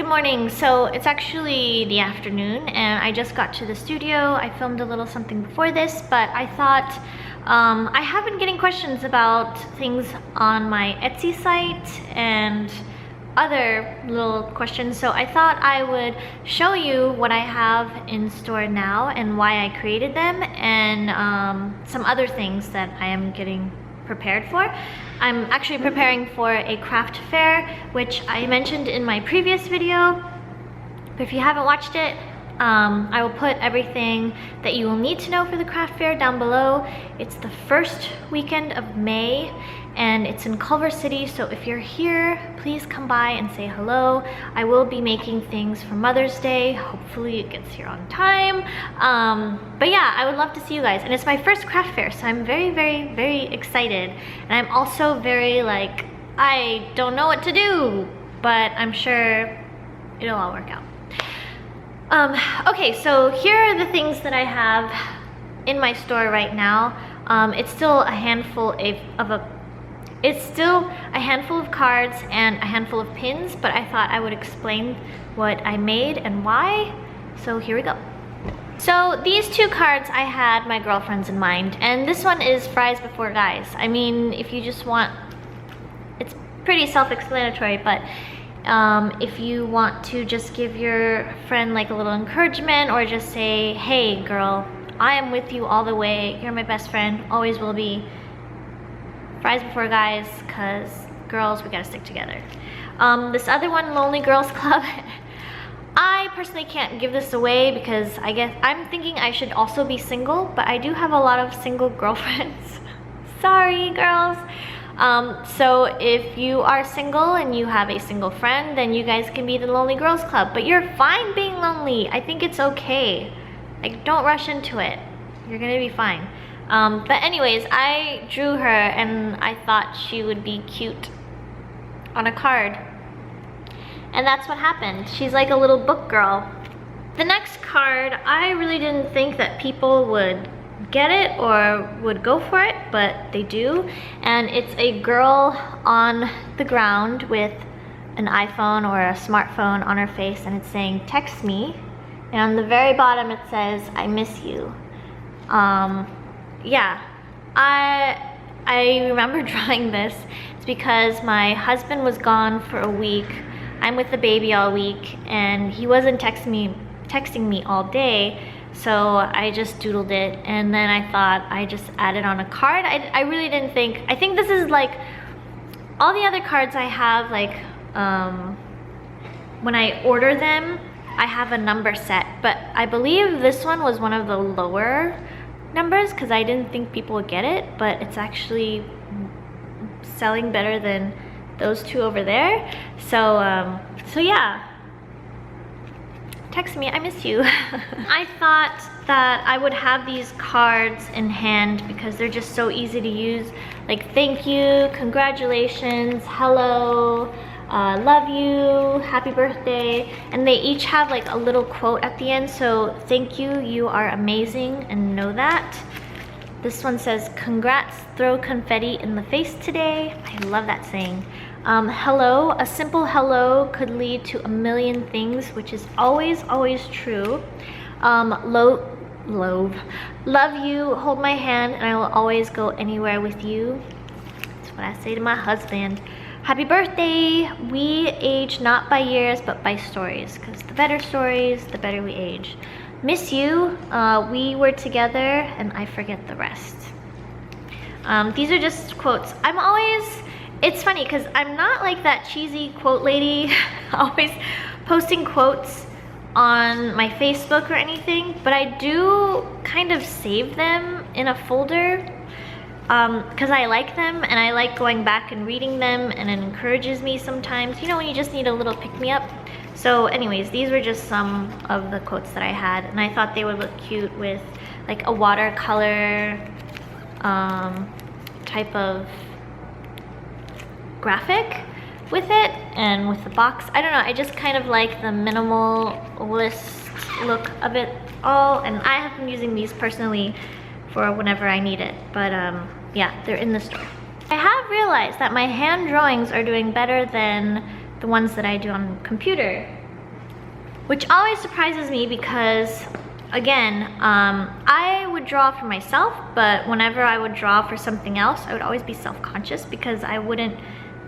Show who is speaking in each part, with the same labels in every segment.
Speaker 1: good morning. So it's actually the afternoon and I just got to the studio. I filmed a little something before this, but I thought I have been getting questions about things on my Etsy site and other little questions, so I thought I would show you what I have in store now and why I created them, and some other things that I am getting prepared for. I'm actually preparing for a craft fair, which I mentioned in my previous video, but if you haven't watched it, I will put everything that you will need to know for the craft fair down below. It's the first weekend of May and it's in Culver City, so if you're here, please come by and say hello. I will be making things for Mother's Day. Hopefully it gets here on time. But yeah, I would love to see you guys. And it's my first craft fair, so I'm very, very, very excited. And I'm also very like, I don't know what to do, but I'm sure it'll all work out. Okay, so here are the things that I have in my store right now. It's still a handful of cards and a handful of pins, but I thought I would explain what I made and why. So here we go. So these two cards I had my girlfriends in mind, and this one is fries before guys. I mean, if you just want, it's pretty self-explanatory, but if you want to just give your friend like a little encouragement, or just say, hey girl, I am with you all the way, you're my best friend, always will be. Fries before guys, cause girls, we gotta stick together. This other one, Lonely Girls Club, I personally can't give this away because I guess I'm thinking I should also be single, but I do have a lot of single girlfriends. Sorry girls. So if you are single and you have a single friend, then you guys can be the Lonely Girls Club, but you're fine being lonely. I think it's okay. Like, don't rush into it. You're gonna be fine. But anyways, I drew her and I thought she would be cute on a card. And that's what happened. She's like a little book girl. The next card, I really didn't think that people would get it or would go for it, but they do. And it's a girl on the ground with an iPhone or a smartphone on her face, and it's saying, text me. And on the very bottom it says, I miss you. Yeah, I remember drawing this. It's because my husband was gone for a week. I'm with the baby all week, and he wasn't texting me all day, so I just doodled it, and then I thought I just added on a card. I really didn't think, I think this is like, all the other cards I have, like, when I order them, I have a number set, but I believe this one was one of the lower numbers because I didn't think people would get it, but it's actually selling better than those two over there. So so yeah, text me, I miss you. I thought that I would have these cards in hand because they're just so easy to use, like thank you, congratulations, hello, love you, happy birthday, and they each have like a little quote at the end. So thank you, you are amazing, and know that. This one says, congrats, throw confetti in the face today. I love that saying. Hello, a simple hello could lead to a million things, which is always, always true. Love you, hold my hand, and I will always go anywhere with you. That's what I say to my husband. Happy birthday! We age not by years, but by stories, because the better stories, the better we age. Miss you, we were together, and I forget the rest. These are just quotes. I'm always, it's funny, because I'm not like that cheesy quote lady, always posting quotes on my Facebook or anything, but I do kind of save them in a folder, because I like them and I like going back and reading them, and it encourages me sometimes, you know, when you just need a little pick-me-up. So anyways, these were just some of the quotes that I had, and I thought they would look cute with like a watercolor type of graphic with it, and with the box. I don't know, I just kind of like the minimalist look of it all, and I have been using these personally for whenever I need it, but yeah, they're in the store. I have realized that my hand drawings are doing better than the ones that I do on computer. which always surprises me because, again, I would draw for myself, but whenever I would draw for something else, I would always be self-conscious because I wouldn't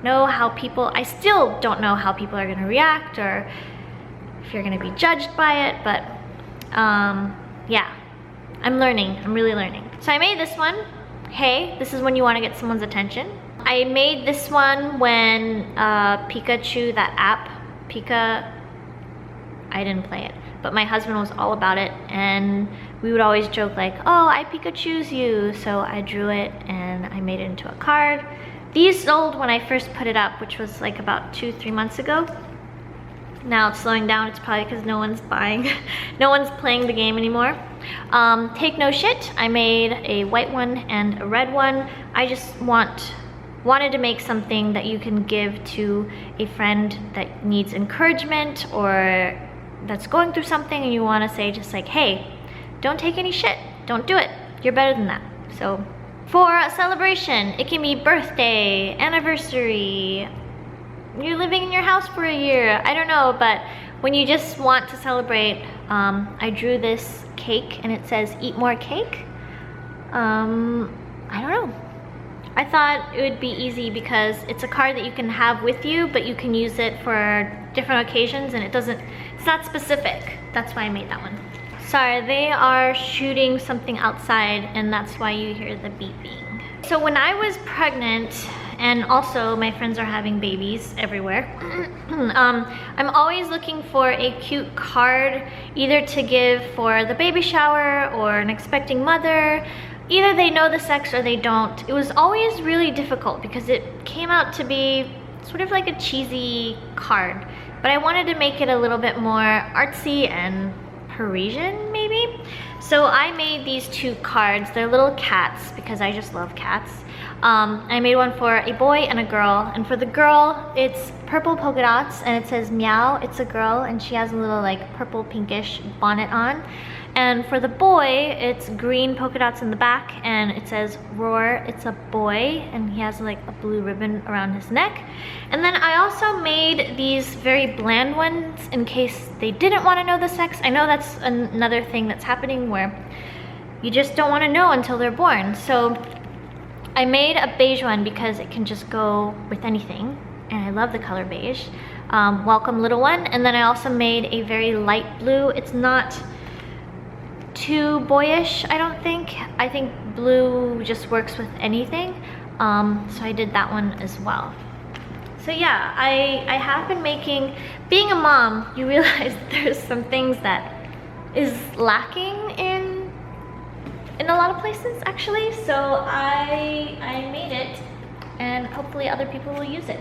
Speaker 1: know how people, I still don't know how people are going to react or if you're going to be judged by it, but yeah, I'm learning. I'm really learning. So I made this one. Hey, this is when you want to get someone's attention. I made this one when Pikachu, that app, Pika, I didn't play it, but my husband was all about it, and we would always joke like, oh, I Pikachu's you. So I drew it and I made it into a card. These sold when I first put it up, which was like about 2-3 months ago. Now it's slowing down. It's probably because no one's buying, no one's playing the game anymore. Take no shit. I made a white one and a red one. I just wanted to make something that you can give to a friend that needs encouragement or that's going through something, and you want to say just like, hey, don't take any shit. Don't do it. You're better than that. So for a celebration, it can be birthday, anniversary, you're living in your house for a year, I don't know, but when you just want to celebrate, I drew this cake and it says eat more cake. I don't know. I thought it would be easy because it's a card that you can have with you, but you can use it for different occasions and it's not specific. That's why I made that one. Sorry, they are shooting something outside and that's why you hear the beeping. So when I was pregnant, and also my friends are having babies everywhere, I'm always looking for a cute card, either to give for the baby shower or an expecting mother. Either they know the sex or they don't. It was always really difficult because it came out to be sort of like a cheesy card, but I wanted to make it a little bit more artsy and Parisian maybe. So I made these two cards. They're little cats because I just love cats. I made one for a boy and a girl, and for the girl it's purple polka dots and it says meow, it's a girl, and she has a little like purple pinkish bonnet on. And for the boy, it's green polka dots in the back and it says roar, it's a boy, and he has like a blue ribbon around his neck. And then I also made these very bland ones in case they didn't want to know the sex. I know that's another thing that's happening where you just don't want to know until they're born. So I made a beige one because it can just go with anything, and I love the color beige. Welcome little one. And then I also made a very light blue. It's not too boyish, I don't think. I think blue just works with anything. So I did that one as well. So yeah, I have been making, being a mom, you realize there's some things that is lacking in a lot of places actually. So I made it and hopefully other people will use it.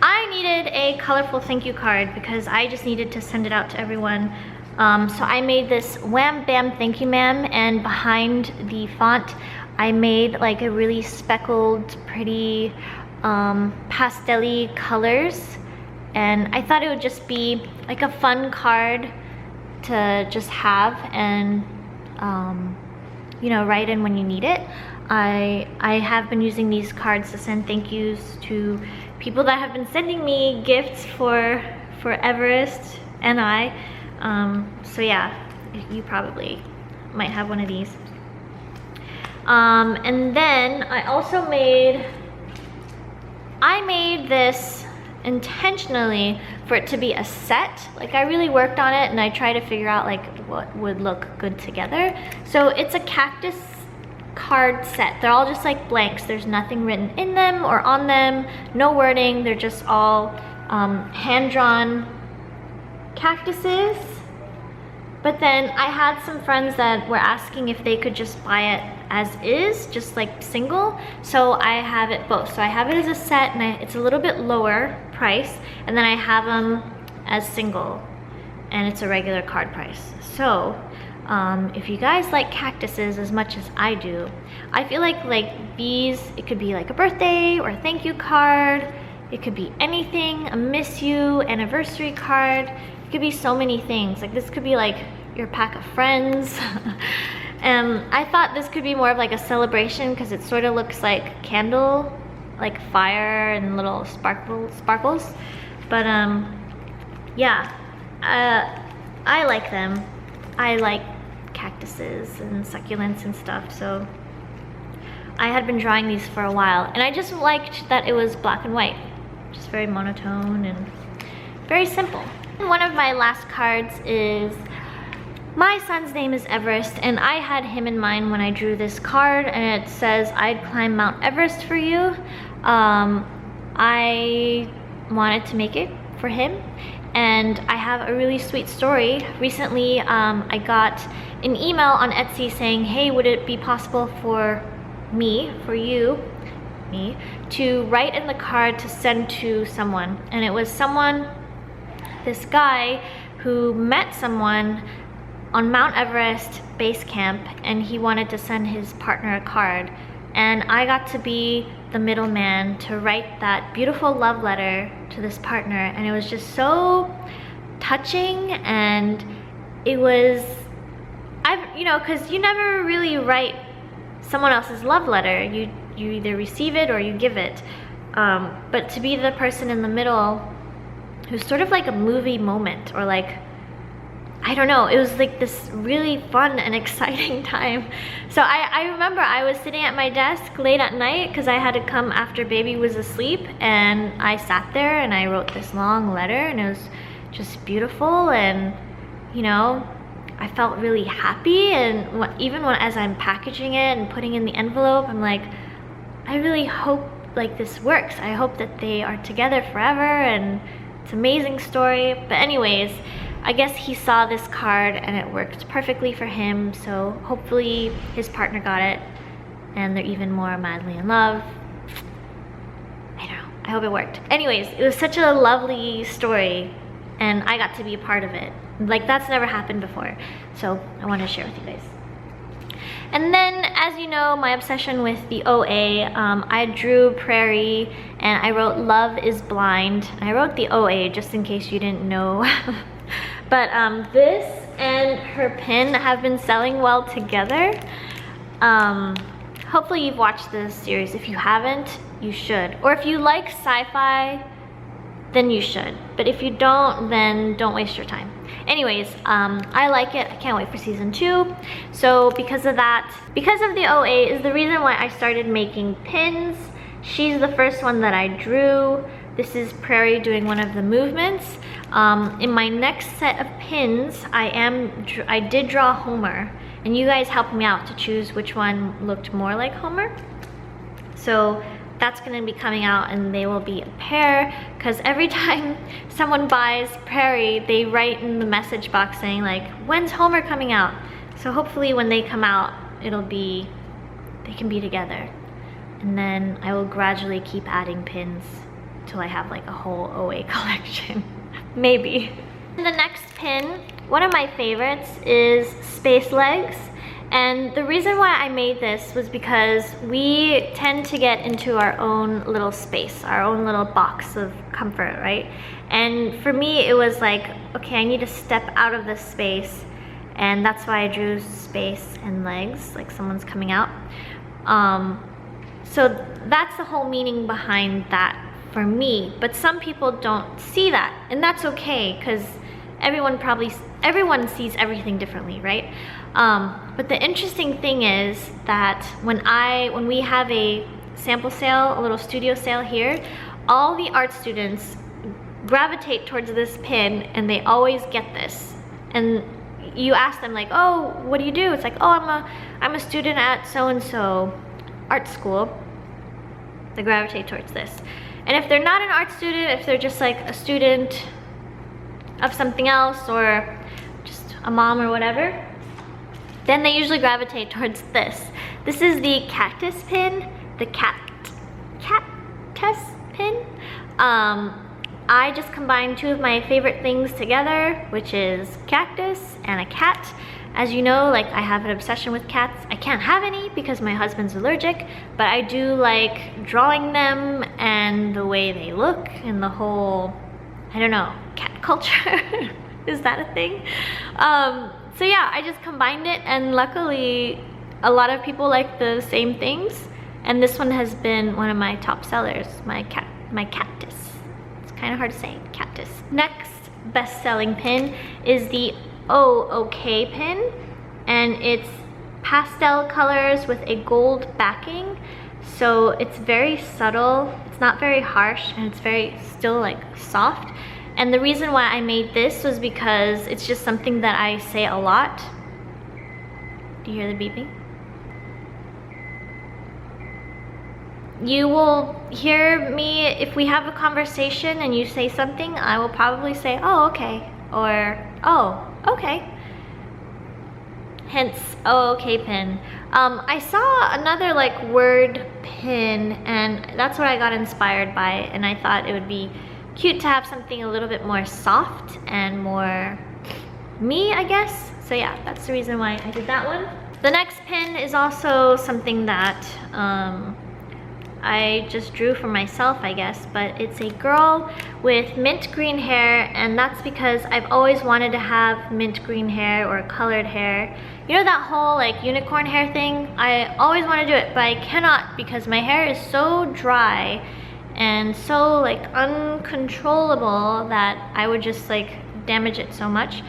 Speaker 1: I needed a colorful thank you card because I just needed to send it out to everyone. So I made this wham bam thank you ma'am, and behind the font I made like a really speckled pretty pastel-y colors, and I thought it would just be like a fun card to just have and you know, write in when you need it. I have been using these cards to send thank yous to people that have been sending me gifts for Everest and I. So yeah, you probably might have one of these. And then I also made this intentionally for it to be a set. Like I really worked on it and I tried to figure out like what would look good together. So it's a cactus card set. They're all just like blanks. There's nothing written in them or on them, no wording. They're just all hand-drawn cactuses. But then I had some friends that were asking if they could just buy it as is, just like single. So I have it both. So I have it as a set and it's a little bit lower price, and then I have them as single and it's a regular card price. So if you guys like cactuses as much as I do, I feel like these, it could be like a birthday or a thank you card. It could be anything, a miss you, anniversary card. It could be so many things. Like this could be like your pack of friends. I thought this could be more of like a celebration because it sort of looks like candle, like fire and little sparkles. But yeah, I like them. I like cactuses and succulents and stuff, so I had been drawing these for a while, and I just liked that it was black and white, just very monotone and very simple. And one of my last cards is, my son's name is Everest, and I had him in mind when I drew this card, and it says, I'd climb Mount Everest for you. I wanted to make it for him, and I have a really sweet story. Recently, I got an email on Etsy saying, hey, would it be possible for me, to write in the card to send to someone? And it was this guy who met someone on Mount Everest base camp, and he wanted to send his partner a card, and I got to be the middleman to write that beautiful love letter to this partner, and it was just so touching. And it was, because you never really write someone else's love letter. You either receive it or you give it, but to be the person in the middle, who's sort of like a movie moment, or like, I don't know, it was like this really fun and exciting time. So I remember I was sitting at my desk late at night because I had to come after baby was asleep, and I sat there and I wrote this long letter, and it was just beautiful, and I felt really happy. And even as I'm packaging it and putting in the envelope, I'm like, I really hope like this works. I hope that they are together forever, and it's an amazing story. But anyways, I guess he saw this card and it worked perfectly for him, so hopefully his partner got it and they're even more madly in love. I don't know, I hope it worked. Anyways, it was such a lovely story, and I got to be a part of it. Like, that's never happened before, so I want to share with you guys. And then, as you know, my obsession with the OA, I drew Prairie and I wrote Love is Blind. I wrote the OA just in case you didn't know. But this and her pin have been selling well together. Hopefully you've watched this series. If you haven't, you should. Or if you like sci-fi, then you should. But if you don't, then don't waste your time. Anyways, I like it. I can't wait for season 2. So because of that, because of the OA is the reason why I started making pins. She's the first one that I drew. This is Prairie doing one of the movements. In my next set of pins, I did draw Homer, and you guys helped me out to choose which one looked more like Homer. So that's going to be coming out, and they will be a pair, because every time someone buys Prairie, they write in the message box saying like, when's Homer coming out? So hopefully when they come out, they can be together. And then I will gradually keep adding pins till I have like a whole OA collection. Maybe. The next pin, one of my favorites, is Space Legs. And the reason why I made this was because we tend to get into our own little space, our own little box of comfort, right? And for me, it was like, okay, I need to step out of this space. And that's why I drew space and legs, like someone's coming out. So that's the whole meaning behind that for me. But some people don't see that, and that's okay, because everyone sees everything differently, right? But the interesting thing is that when we have a sample sale, a little studio sale here, all the art students gravitate towards this pin, and they always get this. And you ask them like, oh, what do you do? It's like, oh, I'm a student at so-and-so art school. They gravitate towards this. And if they're not an art student, if they're just like a student of something else, or just a mom or whatever, then they usually gravitate towards this. This is the cactus pin, the cactus pin. I just combined two of my favorite things together, which is cactus and a cat. As you know, like, I have an obsession with cats. I can't have any because my husband's allergic, but I do like drawing them and the way they look and the whole, I don't know, cat culture. Is that a thing? So yeah, I just combined it, and luckily a lot of people like the same things, and this one has been one of my top sellers, my cactus. It's kind of hard to say, cactus. Next best-selling pin is the OK pin, and it's pastel colors with a gold backing, so it's very subtle, it's not very harsh, and it's very still like soft. And the reason why I made this was because it's just something that I say a lot. Do you hear the beeping? You will hear me if we have a conversation and you say something, I will probably say, oh, okay, or oh, okay. Hence, oh, okay pin. I saw another like word pin, and that's what I got inspired by, and I thought it would be cute to have something a little bit more soft and more me, I guess. So yeah, that's the reason why I did that one. The next pin is also something that I just drew for myself, I guess, but it's a girl with mint green hair, and that's because I've always wanted to have mint green hair or colored hair. You know that whole like unicorn hair thing? I always want to do it, but I cannot because my hair is so dry and so like uncontrollable that I would just like damage it so much.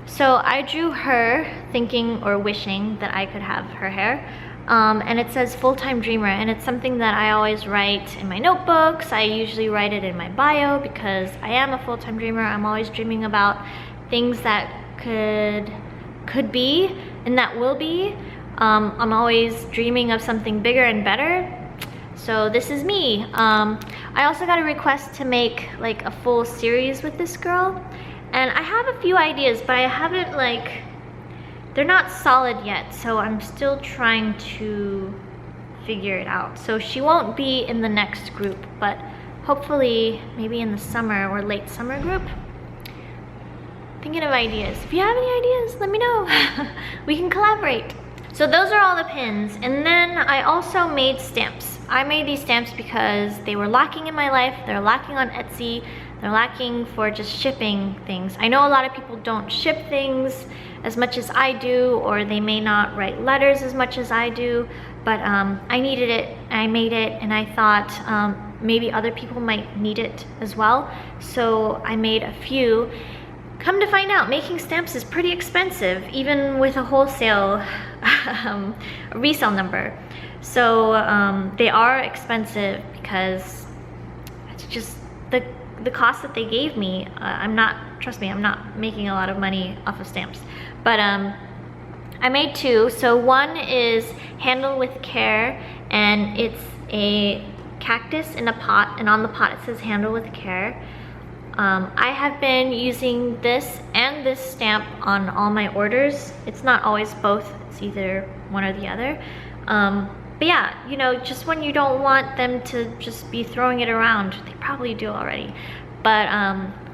Speaker 1: So I drew her thinking or wishing that I could have her hair. And it says full-time dreamer, and it's something that I always write in my notebooks. I usually write it in my bio because I am a full-time dreamer. I'm always dreaming about things that could be and that will be. I'm always dreaming of something bigger and better. So this is me. I also got a request to make like a full series with this girl, and I have a few ideas, but I haven't like, they're not solid yet, so I'm still trying to figure it out. So she won't be in the next group, but hopefully maybe in the summer or late summer group. Thinking of ideas. If you have any ideas, let me know. We can collaborate. So those are all the pins, and then I also made stamps. I made these stamps because they were lacking in my life. They're lacking on Etsy. They're lacking for just shipping things. I know a lot of people don't ship things as much as I do, or they may not write letters as much as I do, but I needed it, I made it, and I thought maybe other people might need it as well. So I made a few. Come to find out, making stamps is pretty expensive, even with a wholesale resale number. So they are expensive because it's just the cost that they gave me. Trust me, I'm not making a lot of money off of stamps. But I made two. So one is Handle with Care, and it's a cactus in a pot, and on the pot it says Handle with Care. I have been using this and this stamp on all my orders. It's not always both, it's either one or the other. But yeah, you know, just when you don't want them to just be throwing it around, they probably do already, but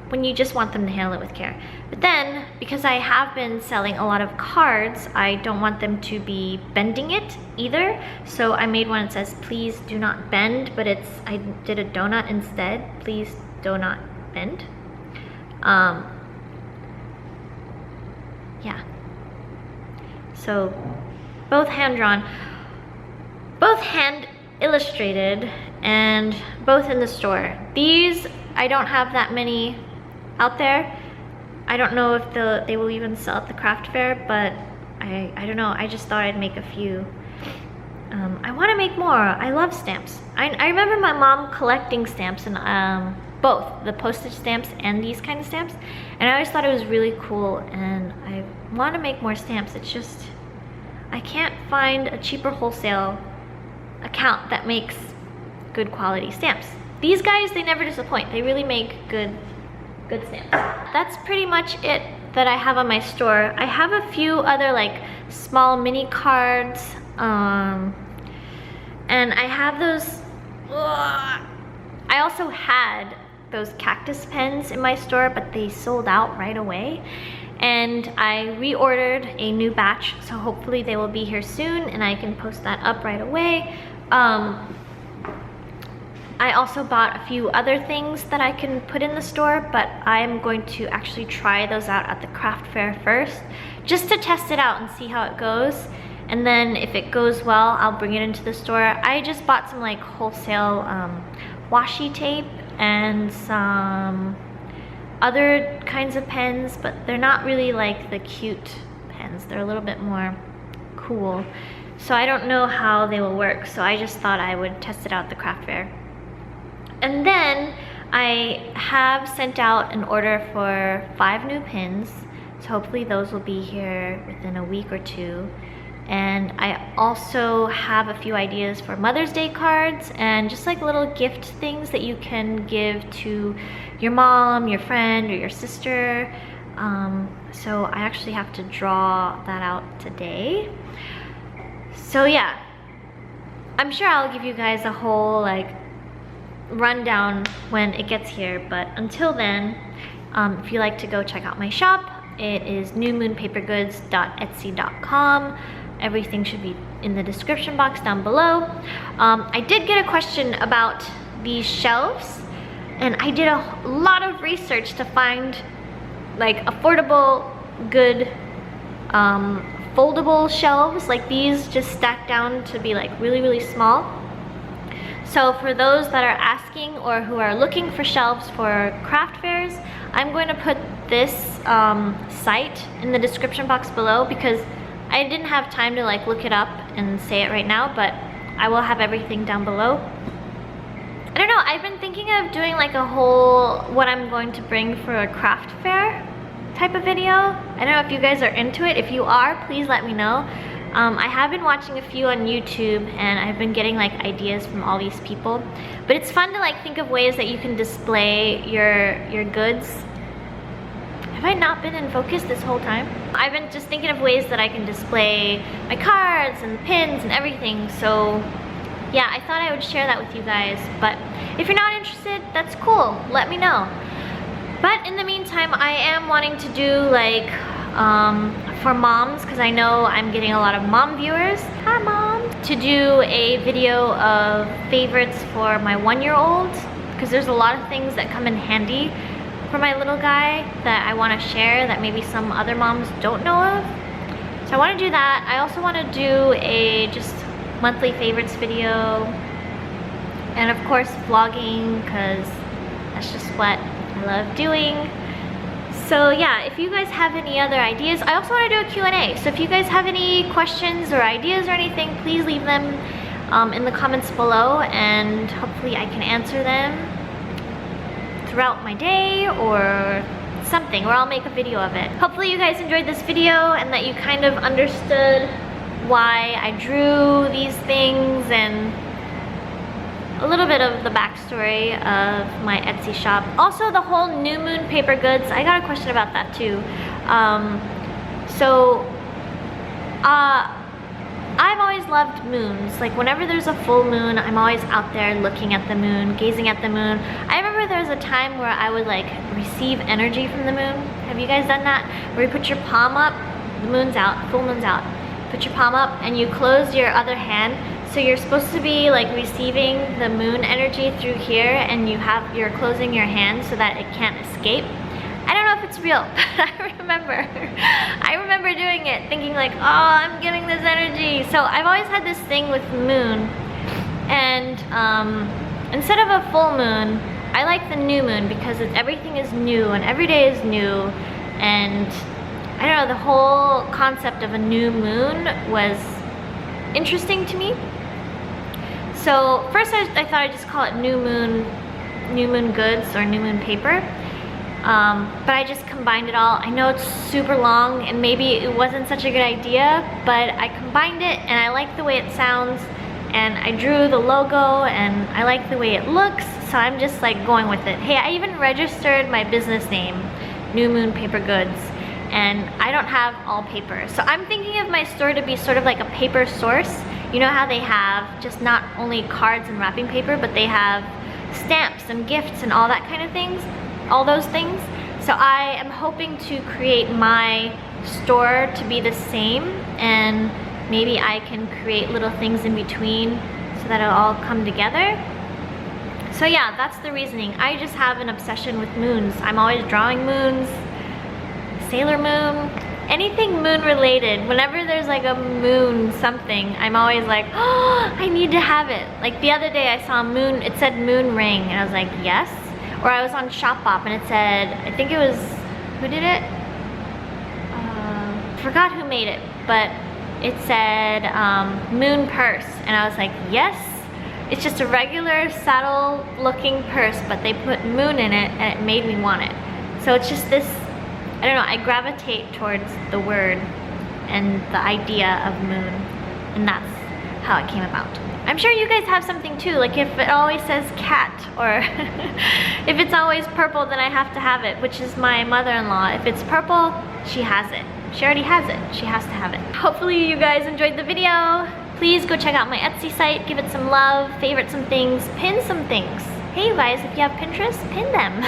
Speaker 1: when you just want them to handle it with care. But then, because I have been selling a lot of cards, I don't want them to be bending it either. So I made one that says, please do not bend, but I did a donut instead. Please do not bend. Yeah. So both hand-drawn, both hand illustrated, and both in the store. These, I don't have that many out there. I don't know if they will even sell at the craft fair, but I don't know. I just thought I'd make a few. I want to make more. I love stamps. I remember my mom collecting stamps, and both the postage stamps and these kind of stamps, and I always thought it was really cool, and I want to make more stamps. It's just I can't find a cheaper wholesale account that makes good quality stamps. These guys, they never disappoint. They really make good stamps. That's pretty much it that I have on my store. I have a few other like small mini cards, and I have those. I also had those cactus pens in my store, but they sold out right away, and I reordered a new batch, so hopefully they will be here soon and I can post that up right away. I also bought a few other things that I can put in the store, but I'm going to actually try those out at the craft fair first, just to test it out and see how it goes. And then if it goes well, I'll bring it into the store. I just bought some like wholesale washi tape and some other kinds of pens, but they're not really like the cute pens. They're a little bit more cool. So I don't know how they will work, so I just thought I would test it out at the craft fair. And then I have sent out an order for 5 new pins, so hopefully those will be here within a week or 2. And I also have a few ideas for Mother's Day cards and just like little gift things that you can give to your mom, your friend, or your sister. So I actually have to draw that out today. So yeah, I'm sure I'll give you guys a whole like rundown when it gets here, but until then, if you like to go check out my shop, it is newmoonpapergoods.etsy.com. Everything should be in the description box down below. I did get a question about these shelves, and I did a lot of research to find like affordable, good foldable shelves like these, just stacked down to be like really small. So for those that are asking or who are looking for shelves for craft fairs, I'm going to put this site in the description box below because I didn't have time to like look it up and say it right now, but I will have everything down below. I don't know, I've been thinking of doing like a whole what I'm going to bring for a craft fair type of video. I don't know if you guys are into it. If you are, please let me know. I have been watching a few on YouTube and I've been getting like ideas from all these people. But it's fun to like think of ways that you can display your goods. Have I not been in focus this whole time? I've been just thinking of ways that I can display my cards and pins and everything. So yeah, I thought I would share that with you guys. But if you're not interested, that's cool. Let me know. But in the meantime, I am wanting to do like for moms, because I know I'm getting a lot of mom viewers. Hi mom! To do a video of favorites for my 1-year-old, because there's a lot of things that come in handy for my little guy that I want to share that maybe some other moms don't know of. So I want to do that. I also want to do a just monthly favorites video, and of course vlogging, because that's just what I love doing. So yeah, if you guys have any other ideas, I also want to do a Q&A. So if you guys have any questions or ideas or anything, please leave them in the comments below, and hopefully I can answer them throughout my day or something, or I'll make a video of it. Hopefully you guys enjoyed this video and that you kind of understood why I drew these things and a little bit of the backstory of my Etsy shop. Also the whole New Moon Paper Goods, I got a question about that too. I've always loved moons. Like whenever there's a full moon, I'm always out there looking at the moon, gazing at the moon. I remember there was a time where I would like receive energy from the moon. Have you guys done that? Where you put your palm up, the moon's out, full moon's out. Put your palm up and you close your other hand. So you're supposed to be like receiving the moon energy through here, and you're closing your hand so that it can't escape. I don't know if it's real, but I remember doing it, thinking like, oh, I'm getting this energy. So I've always had this thing with moon, and instead of a full moon, I like the new moon because everything is new and every day is new, and I don't know, the whole concept of a new moon was interesting to me. So first I thought I'd just call it New Moon Goods or New Moon Paper. But I just combined it all. I know it's super long and maybe it wasn't such a good idea, but I combined it and I like the way it sounds, and I drew the logo and I like the way it looks, so I'm just like going with it. Hey, I even registered my business name, New Moon Paper Goods, and I don't have all paper. So I'm thinking of my store to be sort of like a paper source. You know how they have just not only cards and wrapping paper, but they have stamps and gifts and all that kind of things, all those things. So I am hoping to create my store to be the same, and maybe I can create little things in between so that it'll all come together. So yeah, that's the reasoning. I just have an obsession with moons. I'm always drawing moons, Sailor Moon, anything moon related. Whenever there's like a moon something, I'm always like, oh, I need to have it. Like the other day I saw a moon, it said moon ring, and I was like, yes. Or I was on Shopbop and it said, I think it was, who did it? Forgot who made it, but it said moon purse, and I was like, yes, it's just a regular saddle looking purse, but they put moon in it and it made me want it. So it's just this, I don't know, I gravitate towards the word and the idea of moon, and that's how it came about. I'm sure you guys have something too, like if it always says cat, or if it's always purple, then I have to have it, which is my mother-in-law. If it's purple, she has it. She already has it. She has to have it. Hopefully you guys enjoyed the video. Please go check out my Etsy site, give it some love, favorite some things, pin some things. Hey you guys, if you have Pinterest, pin them.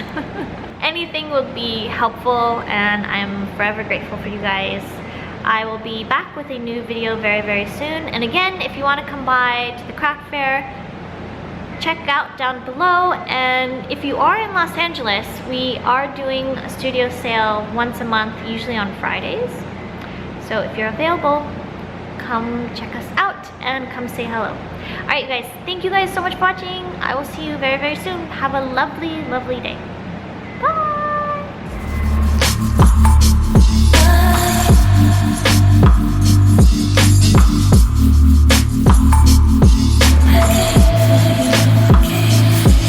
Speaker 1: Anything will be helpful, and I'm forever grateful for you guys. I will be back with a new video very, very soon. And again, if you want to come by to the craft fair, check out down below. And if you are in Los Angeles, we are doing a studio sale once a month, usually on Fridays. So if you're available, come check us out and come say hello. Alright you guys, thank you guys so much for watching. I will see you very, very soon. Have a lovely, lovely day.